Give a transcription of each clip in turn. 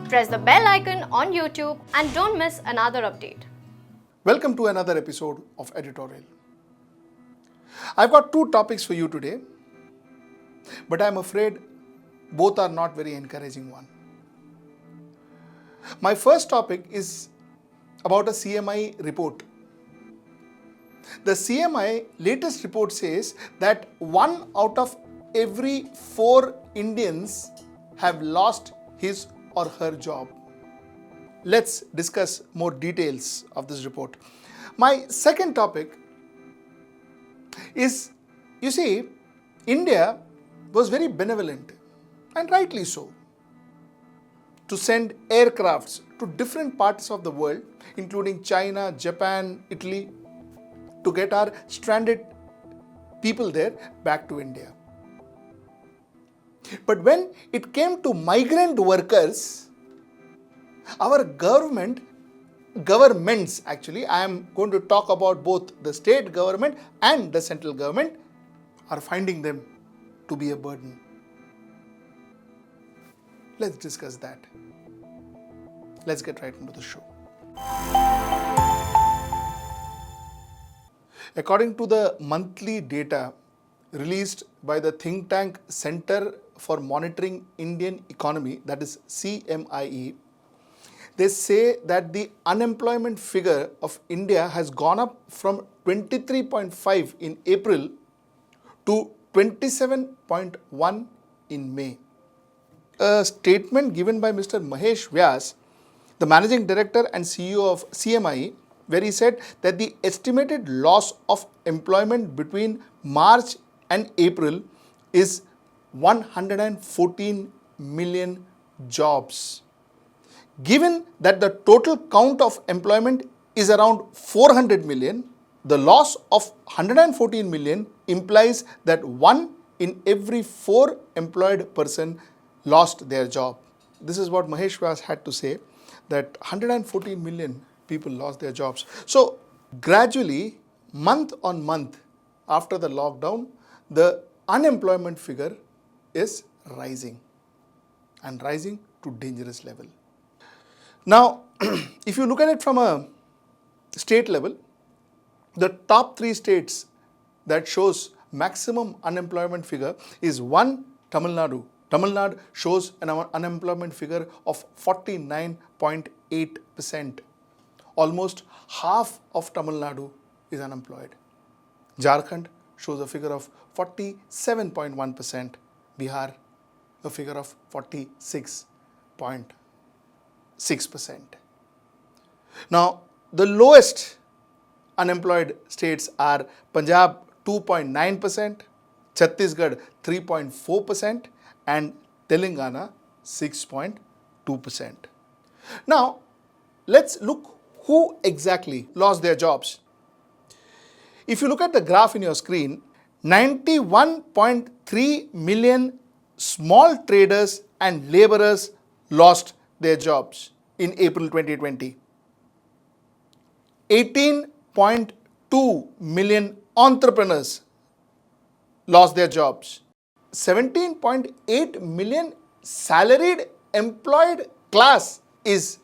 Press the bell icon on YouTube and don't miss another update. Welcome to another episode of Editorial. I've got two topics for you today, but I'm afraid both are not very encouraging one. My first topic is about a CMI report. The CMI latest report says that 1 out of every 4 Indians have lost his or her job. Let's discuss more details of this report. My second topic is, you see, India was very benevolent, and rightly so, to send aircrafts to different parts of the world, including China, Japan, Italy, to get our stranded people there back to India. But when it came to migrant workers, our governments actually, I am going to talk about both the state government and the central government, are finding them to be a burden. Let's discuss that. Let's get right into the show. According to the monthly data released by the think tank Center for Monitoring Indian Economy, that is CMIE, they say that the unemployment figure of India has gone up from 23.5 in April to 27.1 in May. A statement given by Mr. Mahesh Vyas, the Managing Director and CEO of CMIE, where he said that the estimated loss of employment between March and April is 114 million jobs. Given that the total count of employment is around 400 million, the loss of 114 million implies that 1 in every 4 employed person lost their job. This is what Mahesh Vyas had to say, that 114 million people lost their jobs. So gradually, month on month after the lockdown, the unemployment figure is rising, and rising to dangerous level. Now, if you look at it from a state level, the top 3 states that shows maximum unemployment figure is 1, Tamil Nadu. Tamil Nadu shows an unemployment figure of 49.8%. Almost half of Tamil Nadu is unemployed. Jharkhand shows a figure of 47.1%. Bihar, a figure of 46.6%. Now, the lowest unemployed states are Punjab 2.9%, Chhattisgarh 3.4%, and Telangana 6.2%. Now, let's look who exactly lost their jobs. If you look at the graph in your screen, 91.3 million small traders and laborers lost their jobs in April 2020. 18.2 million entrepreneurs lost their jobs. 17.8 million salaried employed class is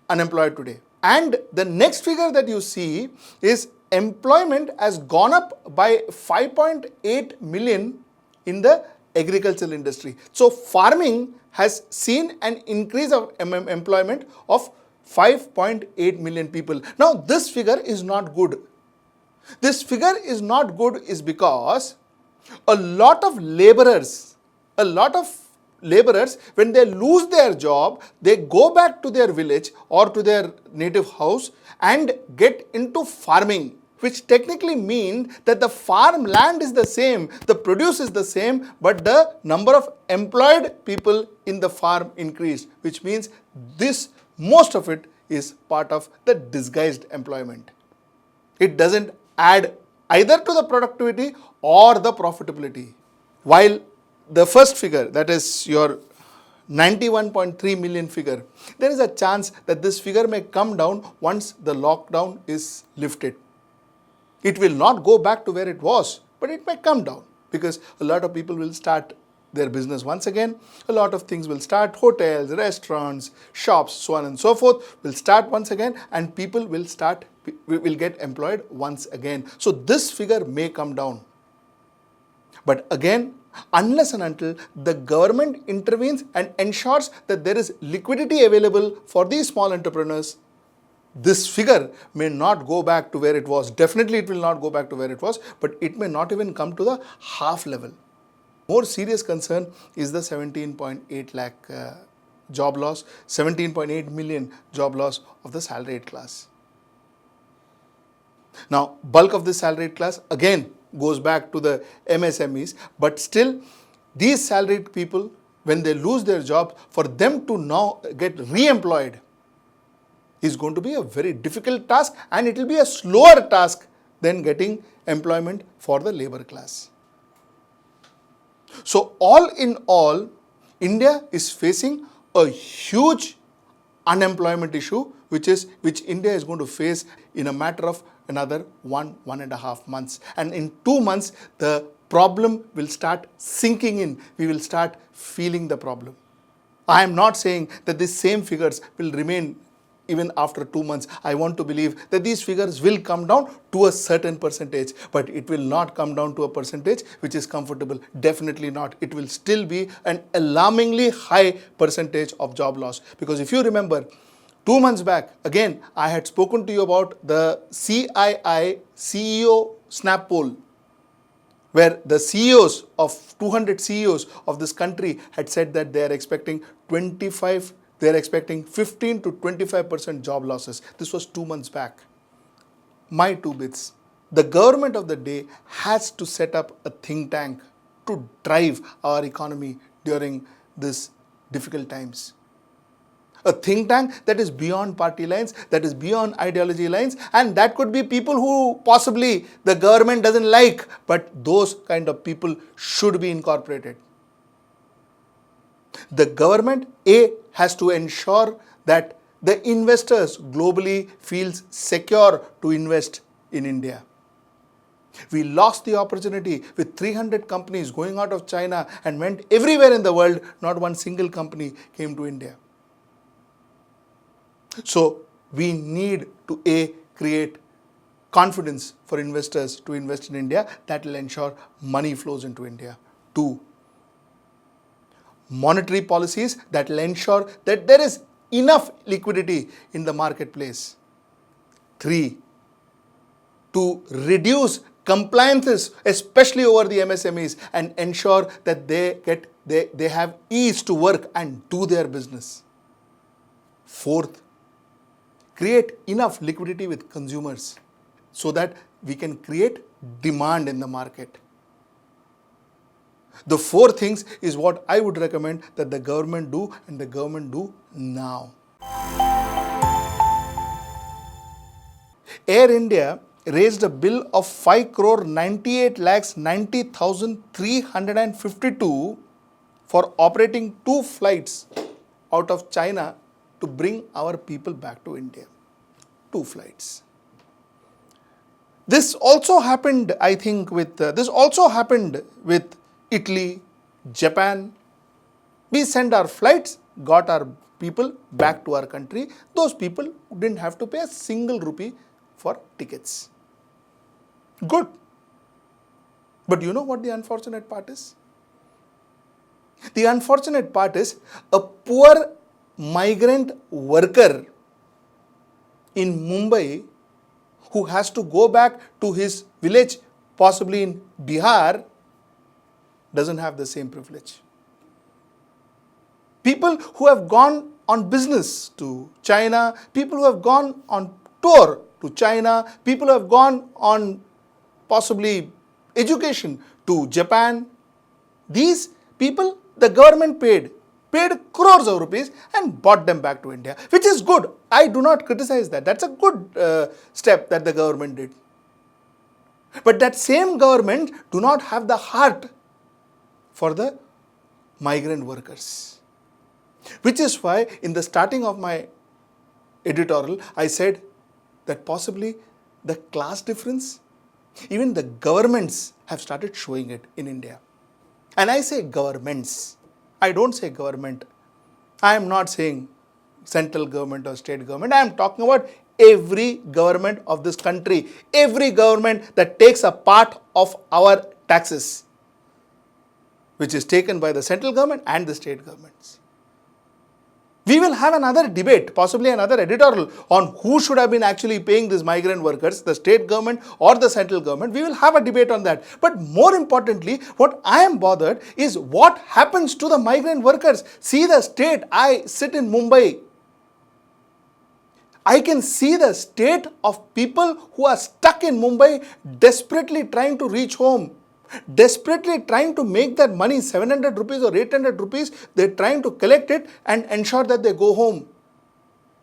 unemployed today. And the next figure that you see is employment has gone up by 5.8 million in the agricultural industry. So farming has seen an increase of employment of 5.8 million people. Now this figure is not good. This figure is not good is because a lot of laborers, when they lose their job, they go back to their village or to their native house and get into farming, which technically means that the farmland is the same, the produce is the same, but the number of employed people in the farm increased, which means most of it is part of the disguised employment. It doesn't add either to the productivity or the profitability. While the first figure, that is your 91.3 million figure, there is a chance that this figure may come down once the lockdown is lifted. It will not go back to where it was, but it may come down because a lot of people will start their business once again. A lot of things will start. Hotels, restaurants, shops, so on and so forth will start once again, and people will get employed once again. So this figure may come down. But again, unless and until the government intervenes and ensures that there is liquidity available for these small entrepreneurs, this figure may not go back to where it was. Definitely it will not go back to where it was, but it may not even come to the half level. More serious concern is the 17.8 lakh job loss, 17.8 million job loss of the salaried class. Now, bulk of this salaried class again goes back to the MSMEs, but still these salaried people, when they lose their job, for them to now get re-employed is going to be a very difficult task, and it will be a slower task than getting employment for the labor class. So all in all, India is facing a huge unemployment issue, which India is going to face in a matter of another 1.5 months. And in 2 months, the problem will start sinking in. We will start feeling the problem. I am not saying that these same figures will remain even after 2 months. I want to believe that these figures will come down to a certain percentage, but it will not come down to a percentage which is comfortable. Definitely not. It will still be an alarmingly high percentage of job loss. Because if you remember, 2 months back, again, I had spoken to you about the CII CEO Snap poll, where the CEOs of 200 CEOs of this country had said that they are expecting 15 to 25% job losses. This was 2 months back. My 2 bits. The government of the day has to set up a think tank to drive our economy during these difficult times. A think tank that is beyond party lines, that is beyond ideology lines, and that could be people who possibly the government doesn't like, but those kind of people should be incorporated. The government has to ensure that the investors globally feels secure to invest in India. We lost the opportunity with 300 companies going out of China and went everywhere in the world. Not one single company came to India. So we need to create confidence for investors to invest in India. That will ensure money flows into India. 2, monetary policies that will ensure that there is enough liquidity in the marketplace. 3, to reduce compliances, especially over the MSMEs, and ensure that they have ease to work and do their business. 4th, create enough liquidity with consumers so that we can create demand in the market. The 4 things is what I would recommend that the government do, and the government do now. Air India raised a bill of 5,98,90,352 for operating 2 flights out of China to bring our people back to India. 2 flights. This also happened, I think, with Italy, Japan. We sent our flights, got our people back to our country. Those people didn't have to pay a single rupee for tickets. Good. But you know what the unfortunate part is? The unfortunate part is a poor migrant worker in Mumbai who has to go back to his village, possibly in Bihar, doesn't have the same privilege. People who have gone on business to China, people who have gone on tour to China, people who have gone on possibly education to Japan, these people the government paid crores of rupees and brought them back to India, which is good. I do not criticize that. That's a good step that the government did. But that same government do not have the heart for the migrant workers. Which is why in the starting of my editorial, I said that possibly the class difference, even the governments have started showing it in India. And I say governments. I don't say government. I am not saying central government or state government. I am talking about every government of this country. Every government that takes a part of our taxes, which is taken by the central government and the state governments. We will have another debate, possibly another editorial on who should have been actually paying these migrant workers, the state government or the central government. We will have a debate on that. But more importantly, what I am bothered is what happens to the migrant workers. See the state. I sit in Mumbai. I can see the state of people who are stuck in Mumbai, desperately trying to reach home. Desperately trying to make that money, 700 rupees or 800 rupees, they're trying to collect it and ensure that they go home.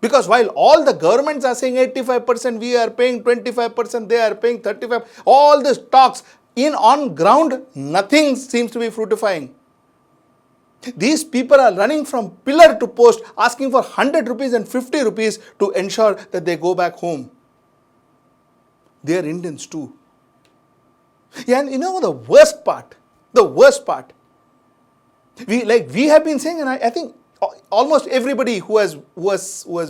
Because while all the governments are saying 85%, we are paying 25%, they are paying 35%, all these talks, on ground, nothing seems to be fructifying. These people are running from pillar to post, asking for 100 rupees and 50 rupees to ensure that they go back home. They are Indians too. Yeah, and you know the worst part, we have been saying, and I think almost everybody who has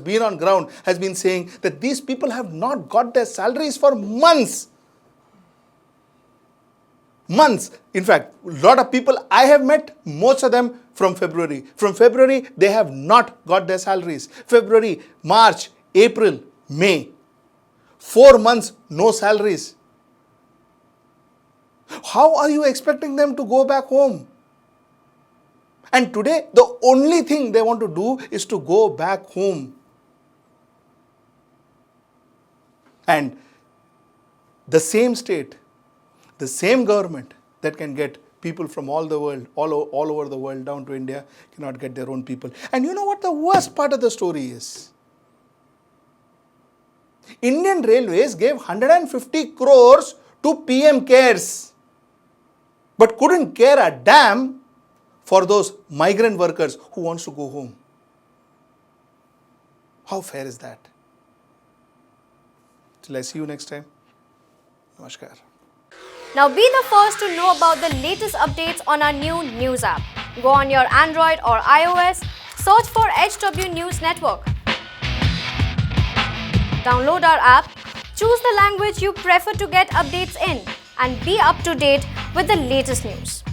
been on ground has been saying that these people have not got their salaries for months. In fact, a lot of people I have met, most of them from February. From February, they have not got their salaries. February, March, April, May. 4 months, no salaries. How are you expecting them to go back home? And today, the only thing they want to do is to go back home. And the same state, the same government that can get people from all the world, all over the world down to India, cannot get their own people. And you know what the worst part of the story is? Indian Railways gave 150 crores to PM CARES, but couldn't care a damn for those migrant workers who wants to go home. How fair is that? Till I see you next time. Namaskar. Now be the first to know about the latest updates on our new news app. Go on your Android or iOS, search for HW News Network. Download our app, choose the language you prefer to get updates in, and be up to date with the latest news.